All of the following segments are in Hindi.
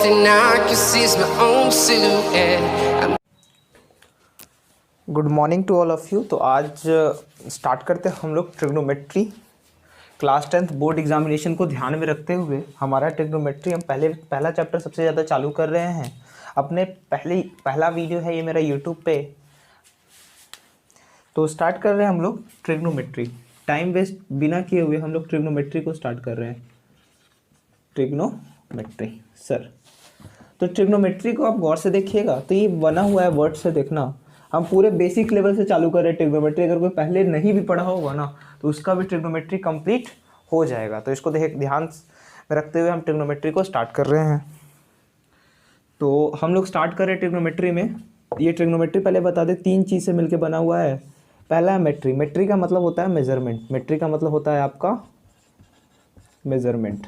thing I can see is my own silhouette. Good morning to all of you. तो आज स्टार्ट करते हैं हम लोग trigonometry class 10th board examination को ध्यान में रखते हुए हमारा ट्रिग्नोमेट्री हम पहला चैप्टर सबसे ज़्यादा चालू कर रहे हैं। अपने पहला वीडियो है ये मेरा यूट्यूब पे। तो स्टार्ट कर रहे हैं हम लोग ट्रिग्नोमेट्री। टाइम वेस्ट बिना किए हुए हम लोग ट्रिग्नोमेट्री को स्टार्ट कर रहे हैं। ट्रिग्नोमेट्री सर, तो ट्रिग्नोमेट्री को आप गौर से देखिएगा तो ये बना हुआ है वर्ड से देखना। हम पूरे बेसिक लेवल से चालू कर रहे हैं ट्रिग्नोमेट्री। अगर कोई पहले नहीं भी पढ़ा होगा ना तो उसका भी ट्रिग्नोमेट्री कंप्लीट हो जाएगा। तो इसको ध्यान में रखते हुए हम ट्रिग्नोमेट्री को स्टार्ट कर रहे हैं। तो हम लोग स्टार्ट कर रहे हैं ट्रिग्नोमेट्री में। ये ट्रिग्नोमेट्री पहले बता दें 3 चीज़ से मिलकर बना हुआ है। पहला है मेट्री। मेट्री का मतलब होता है मेजरमेंट। मेट्री का मतलब होता है आपका मेजरमेंट।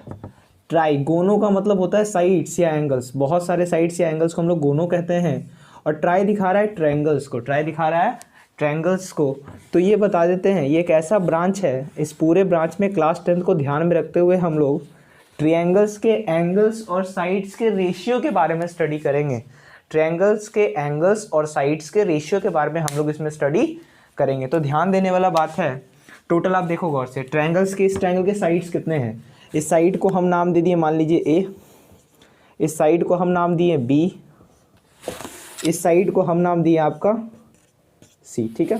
ट्राई, गोनो का मतलब होता है साइड्स या एंगल्स। बहुत सारे साइड्स या एंगल्स को हम लोग गोनो कहते हैं। और ट्राई दिखा रहा है ट्रायंगल्स को। ट्राई दिखा रहा है ट्रायंगल्स को। तो ये बता देते हैं ये एक ऐसा ब्रांच है। इस पूरे ब्रांच में क्लास 10th को ध्यान में रखते हुए हम लोग ट्रायंगल्स के एंगल्स और साइड्स के रेशियो के बारे में स्टडी करेंगे। ट्रायंगल्स के एंगल्स और साइड्स के रेशियो के बारे में हम लोग इसमें स्टडी करेंगे। तो ध्यान देने वाला बात है। टोटल आप देखो गौर से, ट्रायंगल्स के इस ट्रायंगल के साइड्स कितने हैं। इस साइड को हम नाम दे दिए मान लीजिए ए, इस साइड को हम नाम दिए बी, इस साइड को हम नाम दिए आपका सी। ठीक है,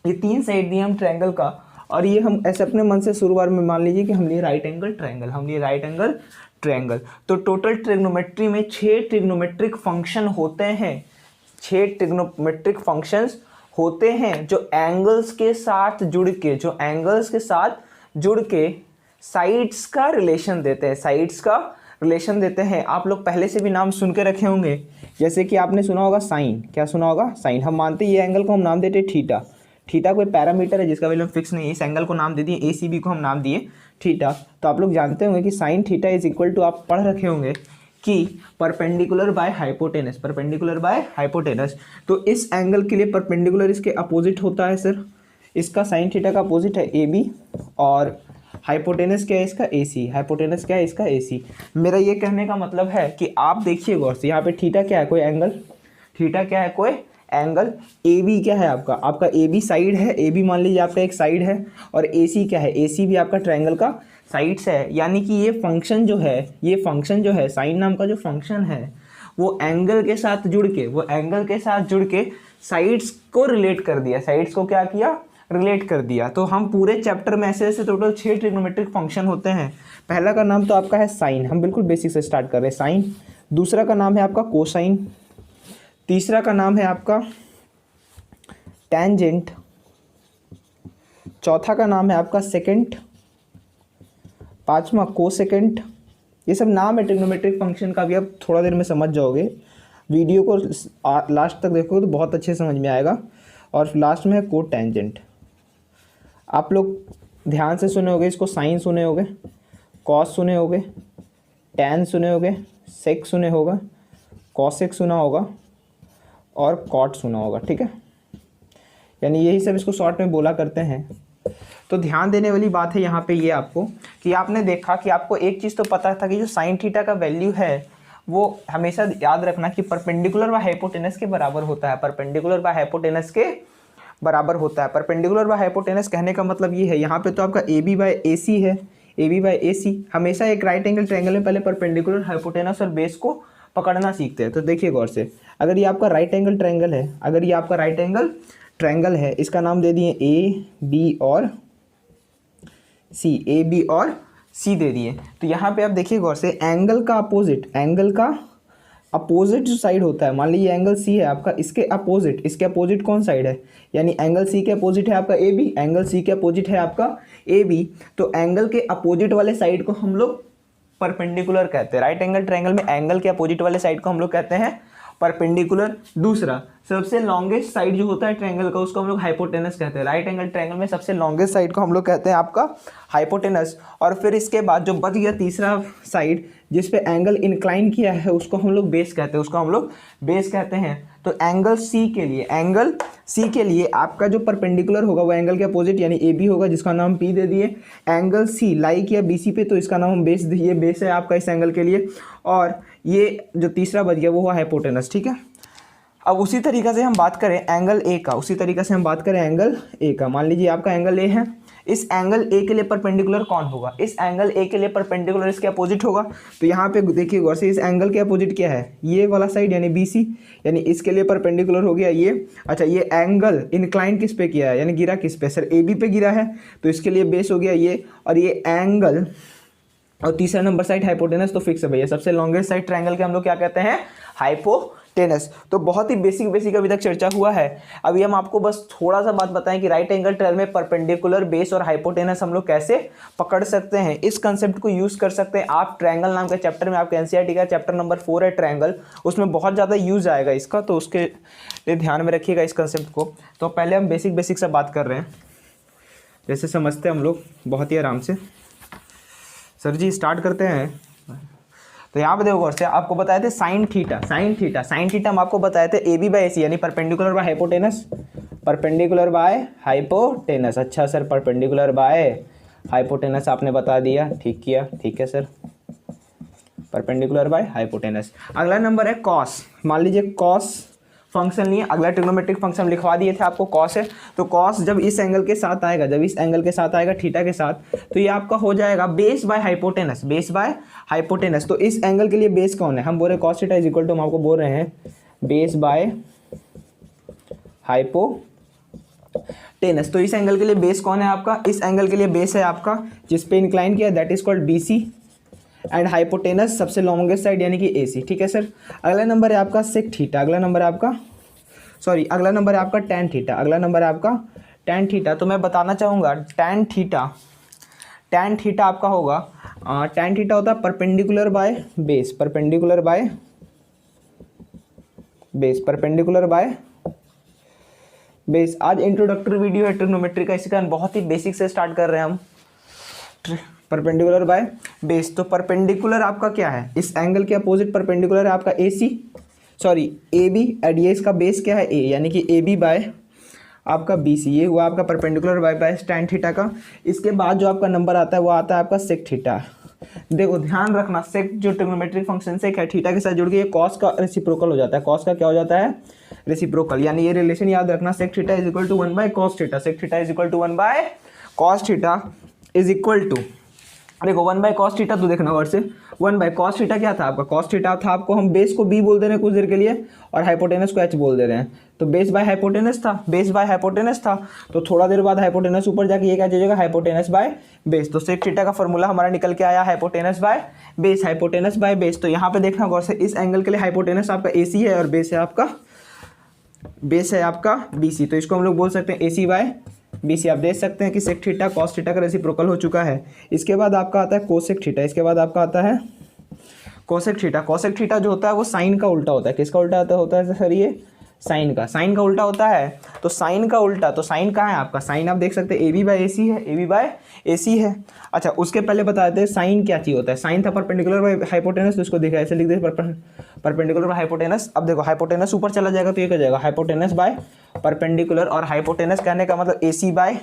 ये 3 साइड दिए हम ट्रायंगल का। और ये हम ऐसे अपने मन से शुरुआत में मान लीजिए कि हम लिए राइट एंगल ट्रायंगल, हम लिए राइट एंगल ट्रायंगल। तो टोटल ट्रिग्नोमेट्री में 6 ट्रिग्नोमेट्रिक फंक्शन होते हैं। 6 ट्रिग्नोमेट्रिक फंक्शंस होते हैं जो एंगल्स के साथ जुड़ के साइड्स का रिलेशन देते हैं। साइड्स का रिलेशन देते हैं। आप लोग पहले से भी नाम सुन के रखे होंगे। जैसे कि आपने सुना होगा साइन। क्या सुना होगा? साइन। हम मानते हैं ये एंगल को हम नाम देते हैं थीटा। थीटा कोई पैरामीटर है जिसका वैल्यू फिक्स नहीं है। इस एंगल को नाम दे दिए ACB को हम नाम दिए थीटा। तो आप लोग जानते होंगे कि sine theta is equal to, आप पढ़ रखे होंगे कि perpendicular by hypotenuse. Perpendicular by hypotenuse. तो इस एंगल के लिए परपेंडिकुलर इसके अपोजिट होता है सर। इसका साइन थीटा का अपोजिट है AB और हाइपोटेनस क्या है इसका AC। हाइपोटेनस क्या है इसका AC। मेरा ये कहने का मतलब है कि आप देखिए गौर से, यहाँ पे थीटा क्या है? कोई एंगल। थीटा क्या है? कोई एंगल। AB क्या है आपका? आपका AB साइड है। AB मान लीजिए आपका एक साइड है। और AC क्या है? AC भी आपका ट्रायंगल का साइड्स है। यानी कि ये फंक्शन जो है साइन नाम का जो फंक्शन है वो एंगल के साथ जुड़ के साइड्स को रिलेट कर दिया। साइड्स को क्या किया? रिलेट कर दिया। तो हम पूरे चैप्टर में ऐसे टोटल 6 ट्रिग्नोमेट्रिक फंक्शन होते हैं। पहला का नाम तो आपका है साइन। हम बिल्कुल बेसिक से स्टार्ट कर रहे हैं। साइन। दूसरा का नाम है आपका कोसाइन। तीसरा का नाम है आपका टेंजेंट। चौथा का नाम है आपका सेकेंट। पांचवा कोसेकेंट। ये सब नाम है ट्रिग्नोमेट्रिक फंक्शन का। भी आप थोड़ा देर में समझ जाओगे। वीडियो को लास्ट तक देखोगे तो बहुत अच्छे समझ में आएगा। और लास्ट में है कोटेंजेंट। आप लोग ध्यान से सुने होंगे इसको। साइन सुने होंगे, कॉस सुने होंगे, टैन सुने होंगे, सेक सुने होगा, कॉसेक सुना होगा और कॉट सुना होगा। ठीक है, यानी यही सब इसको शॉर्ट में बोला करते हैं। तो ध्यान देने वाली बात है यहाँ पे ये आपको कि आपने देखा कि आपको एक चीज़ तो पता था कि जो साइन थीटा का वैल्यू है वो हमेशा याद रखना कि परपेंडिकुलर व हाइपोटेनस के बराबर होता है। परपेंडिकुलर व हाइपोटेनस के बराबर होता है। परपेंडिकुलर व हाइपोटेनस कहने का मतलब ये है, यहाँ पे तो आपका AB/AC है। AB/AC हमेशा एक राइट एंगल ट्रायंगल में पहले परपेंडिकुलर, हाइपोटेनस और बेस को पकड़ना सीखते हैं। तो देखिए गौर से, अगर ये आपका राइट एंगल ट्रायंगल है, इसका नाम दे दिए AB और C दे दिए। तो यहाँ पे आप देखिए गौर से, एंगल का अपोजिट जो साइड होता है, मान लीजिए एंगल C है आपका, इसके अपोजिट कौन साइड है? यानी एंगल C के अपोजिट है आपका AB। एंगल C के अपोजिट है आपका AB। तो एंगल के अपोजिट वाले साइड को हम लोग परपेंडिकुलर कहते हैं। राइट एंगल ट्रायंगल में एंगल के अपोजिट वाले साइड को हम लोग कहते हैं परपेंडिकुलर। दूसरा, सबसे लॉन्गेस्ट साइड जो होता है ट्रायंगल का उसको हम लोग हाइपोटेनस कहते हैं। राइट एंगल ट्रायंगल में सबसे लॉन्गेस्ट साइड को हम लोग कहते हैं आपका हाइपोटेनस। और फिर इसके बाद जो बच गया तीसरा साइड जिस पे एंगल इंक्लाइन किया है उसको हम लोग बेस कहते हैं। तो एंगल सी के लिए आपका जो परपेंडिकुलर होगा वो एंगल के अपोजिट यानी ए बी होगा, जिसका नाम पी दे दिए। एंगल सी लाई किया बी सी पे, तो इसका नाम हम बेस दिए, बेस है आपका इस एंगल के लिए। और ये जो तीसरा बच गया वो हुआ हाइपोटेनस, ठीक है। अब उसी तरीक़े से हम बात करें एंगल ए का, मान लीजिए आपका एंगल ए है, इस एंगल ए के लिए परपेंडिकुलर कौन होगा, इस एंगल ए के लिए परपेंडिकुलर इसके अपोजिट होगा। तो यहाँ पे देखिए गौर से, इस एंगल के अपोजिट क्या है, ये वाला साइड यानी बी सी, यानी इसके लिए परपेंडिकुलर हो गया ये। अच्छा, ये एंगल इंक्लाइन किस पे किया है, यानी गिरा किस पे, सर ए बी पे गिरा है, तो इसके लिए बेस हो गया ये। और ये एंगल, और तीसरा नंबर साइड हाइपोटेनस, तो फिक्स है भैया, सबसे लॉन्गेस्ट साइड ट्रायंगल के हम लोग क्या कहते हैं, हाइपोटेनस। तो बहुत ही बेसिक अभी तक चर्चा हुआ है। अभी हम आपको बस थोड़ा सा बात बताएं कि राइट एंगल ट्रायंगल में परपेंडिकुलर, बेस और हाइपोटेनस हम लोग कैसे पकड़ सकते हैं, इस कंसेप्ट को यूज कर सकते हैं। आप ट्रायंगल नाम के चैप्टर में, आपके एनसीईआरटी का चैप्टर नंबर 4 है ट्रायंगल, उसमें बहुत ज़्यादा यूज आएगा इसका, तो उसके लिए ध्यान में रखिएगा इस कंसेप्ट को। तो पहले हम बेसिक से बात कर रहे हैं, जैसे समझते हैं हम लोग बहुत ही आराम से। सर जी स्टार्ट करते हैं। तो यहाँ पे देखो गौर से, आपको बताए थे साइन थीटा हम आपको बताए थे ए बी बाई ए सी, यानी परपेंडिकुलर बाय हाइपोटेनस। अच्छा सर, परपेंडिकुलर बाय हाइपोटेनस आपने बता दिया, ठीक किया, ठीक है सर, परपेंडिकुलर बाय हाइपोटेनस। अगला नंबर है कॉस। मान लीजिए कॉस फंक्शन लिए, अगला ट्रिग्नोमेट्रिक फंक्शन लिखवा दिए थे आपको, कॉस है। तो कॉस जब इस एंगल के साथ आएगा, थीटा के साथ, तो ये आपका हो जाएगा बेस बाय हाइपोटेनस। तो इस एंगल के लिए बेस कौन है, हम बोल रहे cos theta is equal to, हम आपको बोल रहे हैं बेस बाय हाइपोटेनस। तो इस एंगल के लिए बेस कौन है आपका, इस एंगल के लिए बेस है आपका जिस पे इंक्लाइन किया, that is called B C, and hypotenuse सबसे लॉन्गेस्ट साइड यानी कि AC, ठीक है सर। अगला नंबर है आपका सेक थीटा, अगला नंबर है आपका टैन थीटा। तो मैं बताना चाहूँगा टैन थीटा आपका होगा, टैन थीटा होता है परपेंडिकुलर बाय बेस। आज इंट्रोडक्टरी वीडियो है ट्रिग्नोमेट्री का, इसी कारण बहुत ही बेसिक से स्टार्ट कर रहे हैं हम, परपेंडिकुलर बाय बेस। तो परपेंडिकुलर आपका क्या है, इस एंगल के अपोजिट परपेंडिकुलर है आपका AB, एंड ये इसका बेस क्या है A, यानी कि AB बाय आपका BC, ये हुआ आपका परपेंडिकुलर बाय टैन थीटा का। इसके बाद जो आपका नंबर आता है वो आता है आपका सेक थीटा। देखो ध्यान रखना, सेक जो ट्रिग्नोमेट्रिक फंक्शन सेक है, थीटा के साथ जुड़ के ये कॉस का रेसिप्रोकल हो जाता है, कॉस का क्या हो जाता है, रेसिप्रोकल। यानी ये रिलेशन याद रखना, sec theta is equal to 1 by cos theta, sec theta is equal to 1 by cos theta is equal to, देखो 1 बाय कॉस थीटा, तो देखना और से 1 बाय कॉस थीटा क्या था आपका, कॉस थीटा था आपको, हम बेस को B बोल दे रहे हैं कुछ देर के लिए, और हाइपोटेनस को H बोल दे रहे हैं। तो बेस बाय हाइपोटेनस था, तो थोड़ा देर बाद हाइपोटेनस ऊपर जाके ये क्या चलेगा, हाइपोटेनस बाय बेस। तो सेक थीटा का फॉर्मूला हमारा निकल के आया हाइपोटेनस बाय बेस। तो यहाँ पे देखना गौर से, इस एंगल के लिए हाइपोटेनस आपका AC है और बेस है आपका BC, तो इसको हम लोग बोल सकते हैं AC बाय BC। आप देख सकते हैं कि सेक थीटा कॉस थीटा का रेसिप्रोकल हो चुका है। इसके बाद आपका आता है कोसेक थीटा, जो होता है वो साइन का उल्टा होता है। किसका उल्टा होता है सर, ये साइन का उल्टा होता है। तो साइन कहाँ है आपका, साइन आप देख सकते हैं AB बाय AC है। अच्छा, उसके पहले बता देते हैं साइन क्या चीज़ होता है। साइन था परपेंडिकुलर बाय हाइपोटेनस, तो इसको देखा ऐसे लिख दे, परपेंडिकुलर बाय हाइपोटेनस। अब देखो हाइपोटेनस ऊपर चला जाएगा तो ये क्या जाएगा, हाइपोटेनस बाय परपेंडिकुलर, और हाइपोटेनस कहने का मतलब AC बाय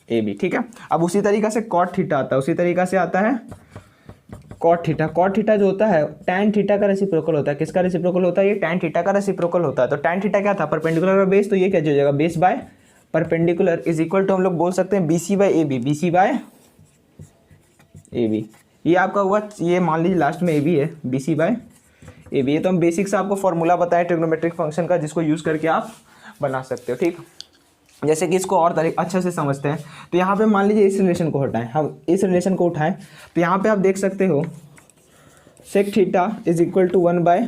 AB, ठीक है। अब उसी तरीक़ा से कॉट थीटा आता है, उसी तरीक़ा से आता है कॉट थीटा जो होता है टैन थीटा का रेसिप्रोकल होता है। किसका रेसिप्रोकल होता है, ये टैन थीटा का रेसिप्रोकल होता है। तो टैन थीटा क्या था, परपेंडिकुलर और बेस, तो ये क्या हो जाएगा, base by perpendicular is equal to, हम लोग बोल सकते हैं BC बाय AB। ये आपका हुआ, ये मान लीजिए लास्ट में AB है, BC बाय AB। ये तो हम बेसिक से आपको फॉर्मूला बताएं ट्रिग्नोमेट्रिक फंक्शन का, जिसको यूज़ करके आप बना सकते हो, ठीक। जैसे कि इसको और अच्छे से समझते हैं, तो यहाँ पे मान लीजिए इस रिलेशन को हटाएं, हम इस रिलेशन को उठाएं, तो यहाँ पे आप देख सकते हो sec theta is equal to 1 by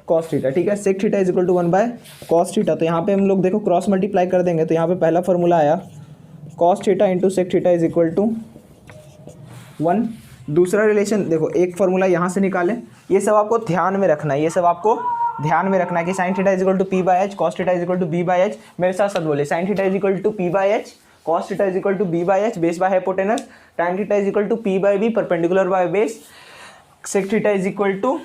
cos theta, ठीक है। Sec theta is equal to 1 by cos theta. तो यहाँ पे हम लोग देखो क्रॉस मल्टीप्लाई कर देंगे, तो यहाँ पे पहला फॉर्मूला आया cos theta into sec theta is equal to 1। दूसरा रिलेशन देखो, एक फॉर्मूला यहाँ से निकालें, ये सब आपको ध्यान में रखना है, कि sine theta is equal to P by H, cos theta is equal to B by H. मेरे साथ सब बोले, sine theta is equal to P by H, cos theta is equal to B by H, base by hypotenuse, tan theta is equal to P by B, perpendicular by base, sec theta is equal to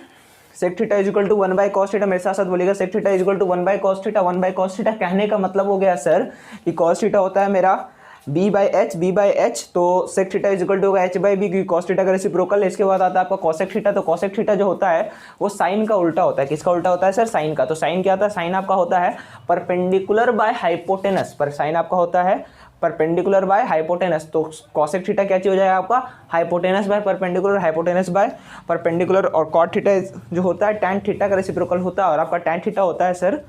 sec theta is equal to 1 by cos theta, मेरे साथ साथ बोलिएगा sec theta is equal to 1 by cos theta. 1 by cos theta कहने का मतलब हो गया सर कि कॉस थीटा होता है मेरा b बाई एच, तो sec theta is equal to होगा h बाई बी, क्योंकि कॉस थीटा का रेसिप्रोकल है। इसके बाद आता है आपका कॉसेक थीटा, तो कॉसेक थीटा जो होता है वो साइन का उल्टा होता है। किसका उल्टा होता है सर? साइन का। तो साइन क्या होता है? साइन आपका होता है परपेंडिकुलर बाय हाइपोटेनस, पर साइन आपका होता है परपेंडिकुलर बाय हाइपोटेनस। तो कॉसेक थीटा क्या चीज हो जाएगा आपका? Hypotenuse by perpendicular, hypotenuse by perpendicular. और कॉट थीटा जो होता है टैन थीटा का रेसिप्रोकल होता है, और आपका टैन थीटा होता है sir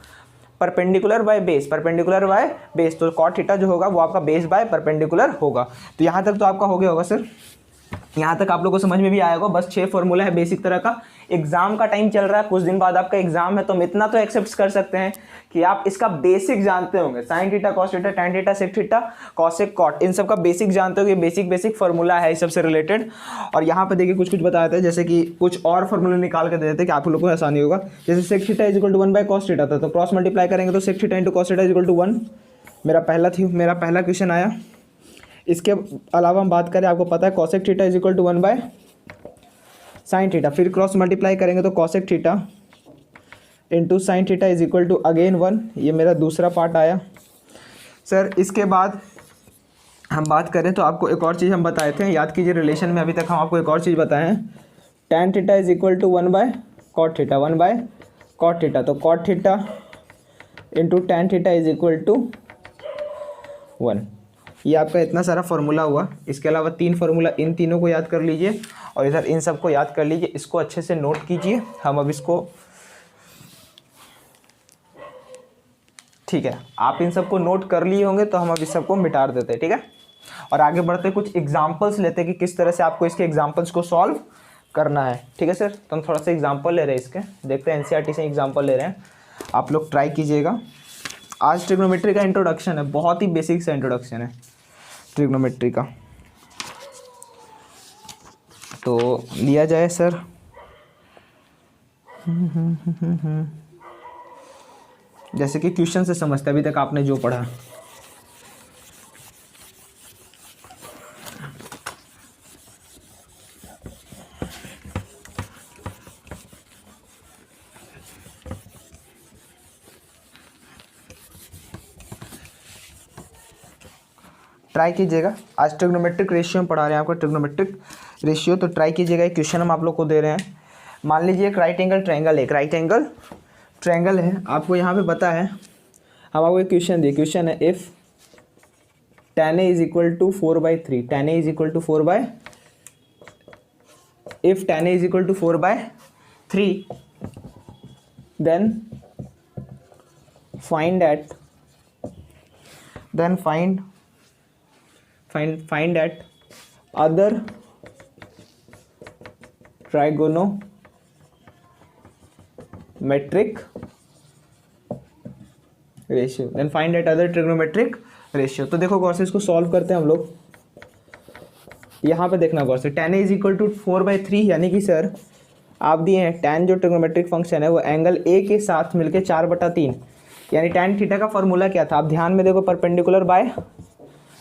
perpendicular by base, perpendicular by base. तो कॉट थीटा जो होगा वो आपका बेस बाय परपेंडिकुलर होगा। तो यहाँ तक तो आपका हो गया होगा सर, यहाँ तक आप लोगों को समझ में भी आया होगा। बस 6 फॉर्मूला है बेसिक तरह का। एग्जाम का टाइम चल रहा है, कुछ दिन बाद आपका एग्जाम है, तो हम इतना तो एक्सेप्ट कर सकते हैं कि आप इसका बेसिक जानते होंगे। Sine theta, cos theta, tan theta, sec theta, cosec, cot, इन सब का बेसिक जानते हो। ये बेसिक फॉर्मूला है इस सबसे रिलेटेड। और यहाँ पे देखिए कुछ बता देते हैं, जैसे कि कुछ और फॉर्मूले निकाल के दे देते हैं कि आप लोगों को आसानी होगा। जैसे sec theta is equal to 1 by cos theta था, तो क्रॉस मल्टीप्लाई करेंगे तो sec theta into cos theta is equal to 1। मेरा पहला क्वेश्चन आया। इसके अलावा हम बात करें, आपको पता है cosec theta is equal to 1 by sine theta, फिर क्रॉस मल्टीप्लाई करेंगे तो cosec theta into sine theta is equal to again 1। ये मेरा दूसरा पार्ट आया सर। इसके बाद हम बात करें तो आपको एक और चीज़ हम बताए थे, याद कीजिए रिलेशन में अभी तक हम आपको एक और चीज़ बताए हैं। Tan theta is equal to 1 by cot theta, 1 by cot theta, तो cot theta into tan theta is equal to 1। ये आपका इतना सारा फॉर्मूला हुआ। इसके अलावा 3 फॉर्मूला, इन तीनों को याद कर लीजिए और इधर इन सबको याद कर लीजिए। इसको अच्छे से नोट कीजिए। हम अब इसको, ठीक है, आप इन सबको नोट कर लिए होंगे तो हम अब इस सबको मिटा देते हैं, ठीक है। और आगे बढ़ते कुछ एग्जाम्पल्स लेते हैं कि किस तरह से आपको इसके एग्जाम्पल्स को सॉल्व करना है, ठीक है सर। तो हम थोड़ा सा एग्जाम्पल ले रहे हैं इसके, देखते हैं एनसीईआरटी से एग्जाम्पल ले रहे हैं, आप लोग ट्राई कीजिएगा। आज ट्रिग्नोमेट्री का इंट्रोडक्शन है, बहुत ही बेसिक सा इंट्रोडक्शन है ट्रिग्नोमेट्री का। तो लिया जाए सर, जैसे कि क्वेश्चन से समझते अभी तक आपने जो पढ़ा। ट्राई कीजिएगा। आज ट्रिग्नोमेट्रिक रेशियो में पढ़ा रहे हैं आपको, ट्रिग्नोमेट्रिक रेशियो। तो ट्राई कीजिएगा। एक क्वेश्चन हम आप लोग को दे रहे हैं। मान लीजिए एक राइट एंगल ट्रायंगल है, एक राइट एंगल ट्रायंगल है। आपको यहाँ पे पता है, हम आपको एक क्वेश्चन दिए, क्वेश्चन है if tan a is equal to 4/3, tan a is equal to 4/, if tan a is equal to 4/3 then find at other trigonometric ratio, then find at other trigonometric ratio. तो देखो गौर से इसको सॉल्व करते हैं हम लोग। यहाँ पे देखना गौर से, tan a is equal to 4/3, यानी कि सर आप दिए हैं tan जो ट्रिग्नोमेट्रिक फंक्शन है वो एंगल a के साथ मिलके 4/3, यानी tan थीटा का फॉर्मूला क्या था? आप ध्यान में देखो, परपेंडिकुलर बाय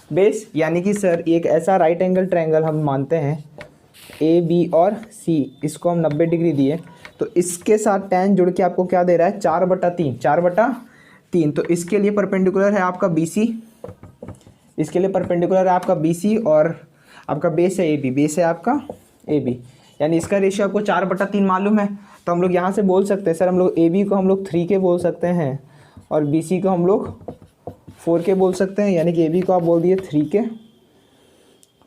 बेस, यानी कि सर एक ऐसा राइट एंगल ट्रायंगल हम मानते हैं ए बी और सी, इसको हम 90 डिग्री दिए, तो इसके साथ tan जुड़ के आपको क्या दे रहा है? 4/3, 4/3। तो इसके लिए परपेंडिकुलर है आपका BC, इसके लिए परपेंडिकुलर है आपका BC, और आपका बेस है AB, बेस है आपका AB, यानी इसका रेशियो आपको 4/3 मालूम है। तो हम लोग यहाँ से बोल सकते हैं सर, हम लोग AB को हम लोग 3K बोल सकते हैं और BC को हम लोग 4K बोल सकते हैं, यानी कि AB को आप बोल दिए 3K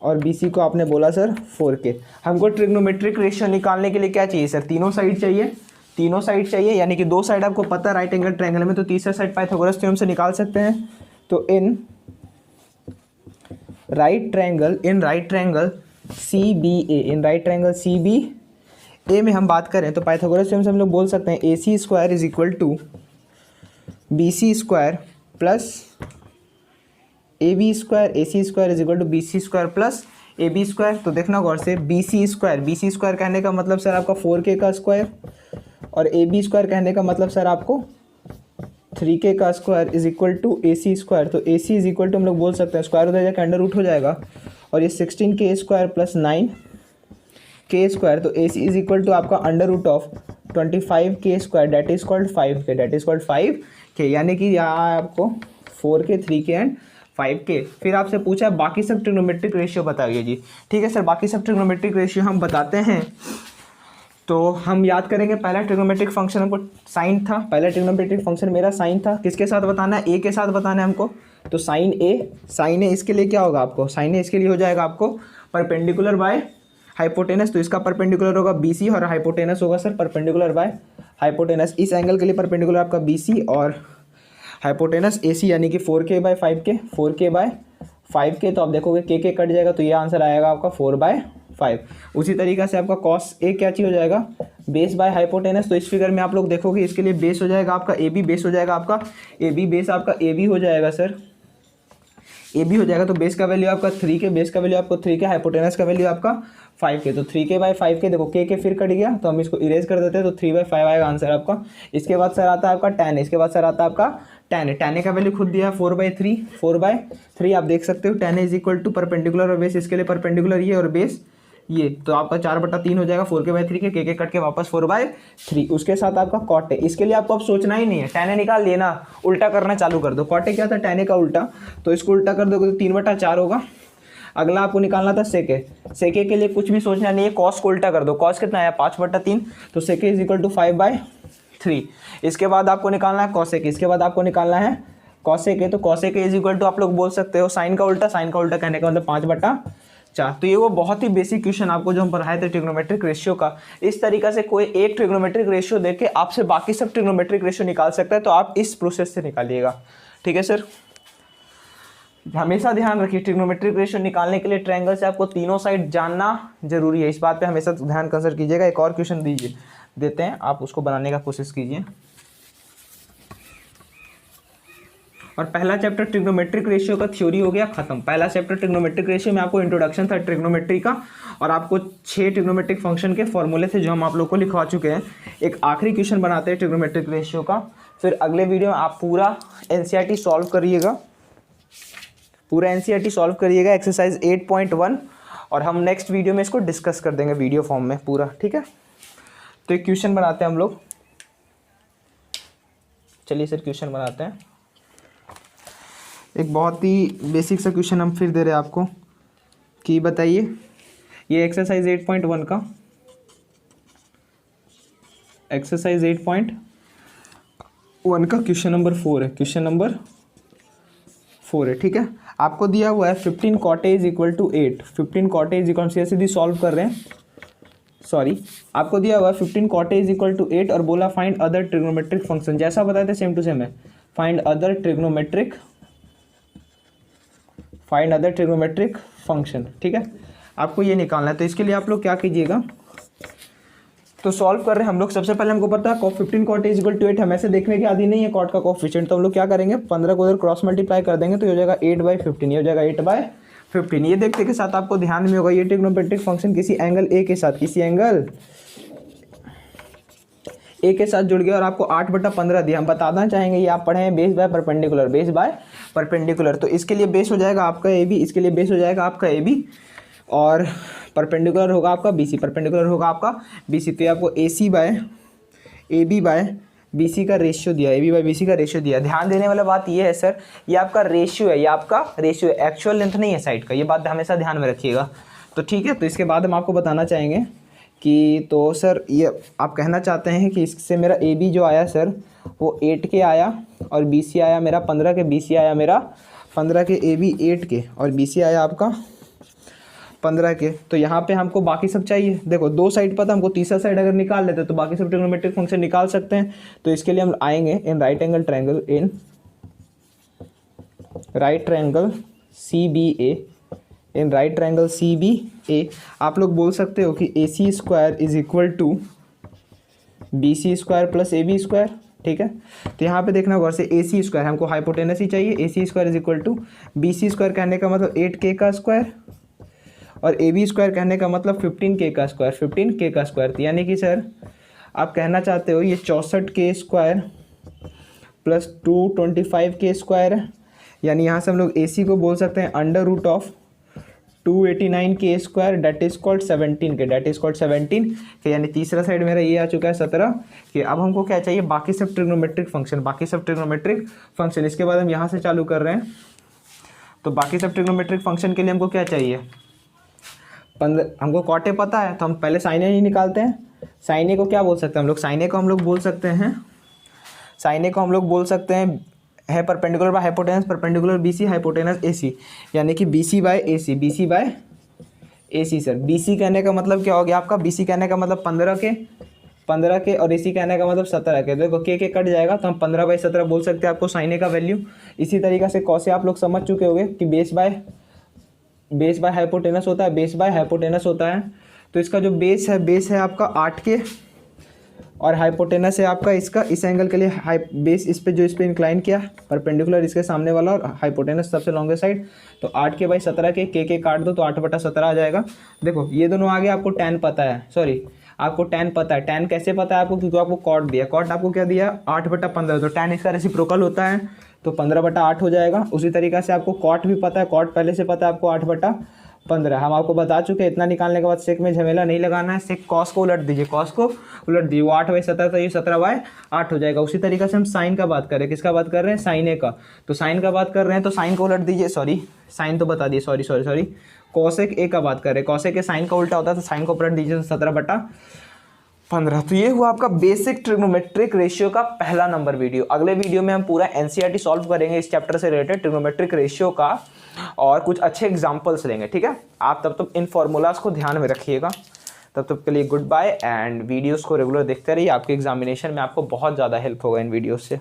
और BC को आपने बोला सर 4K। हमको ट्रिग्नोमेट्रिक रेशियो निकालने के लिए क्या चाहिए सर? तीनों साइड चाहिए, तीनों साइड चाहिए, यानी कि 2 साइड आपको पता है राइट एंगल ट्रायंगल में, तो तीसरा साइड पाइथागोरस थ्योरम से निकाल सकते हैं। तो in right triangle CBA, in right triangle CBA में हम बात करें तो पाइथागोरस थ्योरम से हम लोग बोल सकते हैं AC square is equal to BC square plus AB square, AC square is equal to BC square plus AB square. तो देखना गौर से, BC स्क्वायर कहने का मतलब सर आपका 4K का स्क्वायर, और AB स्क्वायर कहने का मतलब सर आपको 3K का square is equal to AC square. तो AC इज इक्वल टू हम लोग बोल सकते हैं स्क्वायर उधर जाकर अंडर रूट हो जाएगा, और ये 16K square plus 9K square. तो AC इज इक्वल टू आपका under root of 25k² that is called 5k, that is called 5k, यानी कि यहाँ है आपको 4k 3k एंड 5k। फिर आपसे पूछा है बाकी सब ट्रिग्नोमेट्रिक रेशियो बताइए जी। ठीक है सर, बाकी सब ट्रिग्नोमेट्रिक रेशियो हम बताते हैं। तो हम याद करेंगे, पहला ट्रिग्नोमेट्रिक फंक्शन हमको साइन था, पहला ट्रिग्नोमेट्रिक फंक्शन मेरा साइन था। किसके साथ बताना है? ए के साथ बताना है हमको। तो साइन ए इसके लिए क्या होगा आपको? साइन ए इसके लिए हो जाएगा आपको परपेंडिकुलर बाय हाइपोटेनस। तो इसका परपेंडिकुलर होगा BC और हाइपोटेनस होगा सर परपेंडिकुलर बाय हाइपोटेनस। इस एंगल के लिए परपेंडिकुलर आपका BC और हाइपोटेनस AC, यानी कि 4k/5k, 4k/5k। तो आप देखोगे k कट जाएगा, तो ये आंसर आएगा आपका 4/5। उसी तरीक़ा से आपका कॉस ए क्या चीज़ हो जाएगा? Base by hypotenuse. तो इस फिगर में आप लोग देखोगे इसके लिए बेस हो जाएगा आपका AB, बेस हो जाएगा आपका AB, बेस आपका AB हो जाएगा सर, AB हो जाएगा। तो बेस का वैल्यू आपका 3k, बेस का वैल्यू आपको 3k, हाइपोटेनस का वैल्यू आपका 5k। तो 3k/5k, देखो k फिर कट गया, तो हम इसको इरेज कर देते हैं, तो 3/5 आएगा आंसर आपका। इसके बाद सर आता है आपका tan, इसके बाद सर आता है आपका tan का वैल्यू खुद दिया है 4/3 आप देख सकते हो। tan is equal to perpendicular और बेस, इसके लिए परपेंडिकुलर ये और बेस ये, तो आपका 4/3 हो जाएगा 4k/3 के कट के वापस 4/3। उसके साथ आपका cot है, इसके लिए आपको अब सोचना ही नहीं है, tan निकाल लेना, उल्टा करना चालू कर दो। cot क्या था? tan का उल्टा, तो इसको उल्टा कर दोगे तो 3/4 होगा। अगला आपको निकालना था सेके के लिए कुछ भी सोचना नहीं है, कॉस को उल्टा कर दो। कॉस कितना आया? 5/3, तो सेके इज इक्वल टू 5/3। इसके बाद आपको निकालना है कॉसेक, इसके बाद आपको निकालना है कॉसेक है, तो कॉसेक इज इक्वल टू आप लोग बोल सकते हो साइन का उल्टा, साइन का उल्टा कहने का मतलब 5/4। तो ये वो बहुत ही बेसिक क्वेश्चन आपको जो हम पढ़ाए थे ट्रिग्नोमेट्रिक रेशियो का। इस तरीका से कोई एक ट्रिग्नोमेट्रिक रेशियो देके आपसे बाकी सब ट्रिग्नोमेट्रिक रेशियो निकाल सकता है, तो आप इस प्रोसेस से निकालिएगा। ठीक है सर, हमेशा ध्यान रखिए ट्रिग्नोमेट्रिक रेशियो निकालने के लिए ट्रायंगल से आपको तीनों साइड जानना जरूरी है, इस बात पे हमेशा ध्यान कंसर्न कीजिएगा। एक और क्वेश्चन देते हैं, आप उसको बनाने का कोशिश कीजिए। और पहला चैप्टर ट्रिग्नोमेट्रिक रेशियो का थ्योरी हो गया खत्म। पहला चैप्टर ट्रिग्नोमेट्रिक रेशियो में आपको इंट्रोडक्शन था ट्रिग्नोमेट्री का, और आपको 6 ट्रिग्नोमेट्रिक फंक्शन के फॉर्मूले थे जो हम आप लोग को लिखवा चुके हैं। एक आखिरी क्वेश्चन बनाते हैं ट्रिग्नोमेट्रिक रेशियो का, फिर अगले वीडियो में आप पूरा NCERT सॉल्व करिएगा, पूरा NCERT सॉल्व करिएगा एक्सरसाइज 8.1, और हम नेक्स्ट वीडियो में इसको डिस्कस कर देंगे वीडियो फॉर्म में पूरा। ठीक है, तो एक क्वेश्चन बनाते हैं हम लोग। चलिए सर क्वेश्चन बनाते हैं। एक बहुत ही बेसिक सा क्वेश्चन हम फिर दे रहे हैं आपको कि बताइए, ये एक्सरसाइज 8.1 का, एक्सरसाइज 8.1 का क्वेश्चन नंबर 4 है, क्वेश्चन नंबर 4 है। ठीक है, आपको दिया हुआ है 15 cot A is equal to 8, 15 cot A is equal to, सीधी सॉल्व कर रहे हैं, सॉरी, आपको दिया हुआ है 15 cot A is equal to 8 और बोला फाइंड अदर ट्रिग्नोमेट्रिक फंक्शन, जैसा बताए थे सेम टू सेम है, फाइंड अदर ट्रिग्नोमेट्रिक फंक्शन। ठीक है, आपको ये निकालना है, तो इसके लिए आप लोग क्या कीजिएगा, तो सॉल्व कर रहे हैं हम लोग। सबसे पहले हमको पता है 15 cot A is equal to 8, हम ऐसे देखने की आदि नहीं है कॉट का कोफिशिएंट, तो हम लोग क्या करेंगे 15 को उधर क्रॉस मल्टीप्लाई कर देंगे, तो ये हो जाएगा 8/15, ये हो जाएगा 8/15। ये देखते के साथ आपको ध्यान में होगा ये ट्रिग्नोमेट्रिक फंक्शन किसी एंगल ए के साथ, किसी एंगल ए के साथ जुड़ गया और आपको 8/15 दिया। हम बताना चाहेंगे ये आप पढ़े हैं base by perpendicular, base by perpendicular, तो इसके लिए बेस हो जाएगा आपका AB, इसके लिए बेस हो जाएगा आपका AB, और परपेंडिकुलर होगा आपका BC, परपेंडिकुलर होगा आपका BC। तो ये आपको AC by AB by BC का रेशियो दिया, AB बाय BC का रेशियो दिया। ध्यान देने वाला बात ये है सर, ये आपका रेशियो है, ये आपका रेशियो है, एक्चुअल लेंथ नहीं है साइड का, ये बात हमेशा ध्यान में रखिएगा। तो ठीक है, तो इसके बाद हम आपको बताना चाहेंगे कि तो सर ये आप कहना चाहते हैं कि इससे मेरा AB जो आया सर वो 8K आया और BC आया मेरा 15 के, BC आया मेरा 15 के, AB 8K और BC आया आपका 15 के। तो यहाँ पे हमको बाकी सब चाहिए, देखो दो साइड पर था, हमको तीसरा साइड अगर निकाल लेते तो बाकी सब ट्रिग्नोमेट्रिक फंक्शन निकाल सकते हैं। तो इसके लिए हम आएंगे in right angle triangle, in right triangle CBA, in right triangle CBA आप लोग बोल सकते हो कि AC² is equal to BC² plus AB²। ठीक है, तो यहाँ पे देखना होगा से AC² हमको हाइपोटेनस ही चाहिए, AC² is equal to BC² कहने का मतलब 8K का स्क्वायर और AB² कहने का मतलब 15K का स्क्वायर, 15K का स्क्वायर। यानी कि सर आप कहना चाहते हो ये 64K² प्लस 225K² है, यानी यहाँ से हम लोग AC को बोल सकते हैं अंडर रूट ऑफ 289 के स्क्वायर डेट इज कॉल्ड 17 के, डेट इज कॉल्ड 17 के, यानी तीसरा साइड मेरा ये आ चुका है 17 के। अब हमको क्या चाहिए, बाकी सब ट्रिग्नोमेट्रिक फंक्शन, बाकी सब ट्रिग्नोमेट्रिक फंक्शन। इसके बाद हम यहाँ से चालू कर रहे हैं, तो बाकी सब ट्रिग्नोमेट्रिक फंक्शन के लिए हमको क्या चाहिए, 15, हमको कॉट ए पता है तो हम पहले साइन ए ही निकालते हैं। साइन ए को क्या बोल सकते हैं हम लोग, साइन ए को हम लोग बोल सकते हैं, साइन ए को हम लोग बोल सकते हैं है perpendicular by hypotenuse, perpendicular BC hypotenuse AC, यानी कि BC by AC, BC by AC. Sir BC कहने का मतलब क्या हो गया आपका, बीसी कहने का मतलब 15 के और एसी कहने का मतलब 17 के। देखो के कट जाएगा तो हम 15/17 बोल सकते हैं आपको साइन ए का वैल्यू। इसी तरीक़े से कॉस ए आप लोग समझ चुके होंगे कि बेस बाय हाइपोटेनस होता है, बेस बाय हाइपोटेनस होता है। तो इसका जो बेस है आपका 8 के, और हाइपोटेनस है आपका इसका, इस एंगल के लिए बेस इस पे इंक्लाइन किया परपेंडिकुलर इसके सामने वाला, और हाइपोटेनस सबसे लॉन्गेस्ट साइड। तो 8 के/17 के काट दो तो 8/17 आ जाएगा। देखो ये दोनों आगे आपको tan पता है, सॉरी आपको tan पता है। tan कैसे पता है आपको, क्योंकि आपको कॉट दिया, कॉट आपको क्या दिया 8/15, तो tan इसका रेसिप्रोकल होता है तो 15/8 हो जाएगा। उसी तरीके से आपको कॉट भी पता है, कॉट पहले से पता है आपको 8/15। हम आपको बता चुके हैं, इतना निकालने के बाद सेक में झमेला नहीं लगाना है। सेक कॉस को उलट दीजिए, कॉस को उलट दीजिए, वो 8/17 था, ये 17/8 हो जाएगा। उसी तरीके से हम साइन का बात कर रहे हैं, किसका बात कर रहे हैं, साइन ए का। तो साइन का बात कर रहे हैं तो साइन को उलट दीजिए, सॉरी साइन तो बता दिए, सॉरी कॉसेक ए का बात कर रहे हैं, कॉसेक ए साइन का उल्टा होता है तो साइन को उलट दीजिए, तो 17/15। तो ये हुआ आपका बेसिक ट्रिग्नोमेट्रिक रेशियो का पहला नंबर वीडियो। अगले वीडियो में हम पूरा एनसीईआरटी सॉल्व करेंगे इस चैप्टर से रिलेटेड ट्रिग्नोमेट्रिक रेशियो का, और कुछ अच्छे एग्जांपल्स लेंगे, ठीक है। आप तब तक इन फॉर्मूलाज को ध्यान में रखिएगा। तब तक के लिए गुड बाय, एंड वीडियोस को रेगुलर देखते रहिए, आपके एग्जामिनेशन में आपको बहुत ज़्यादा हेल्प होगा इन वीडियोस से।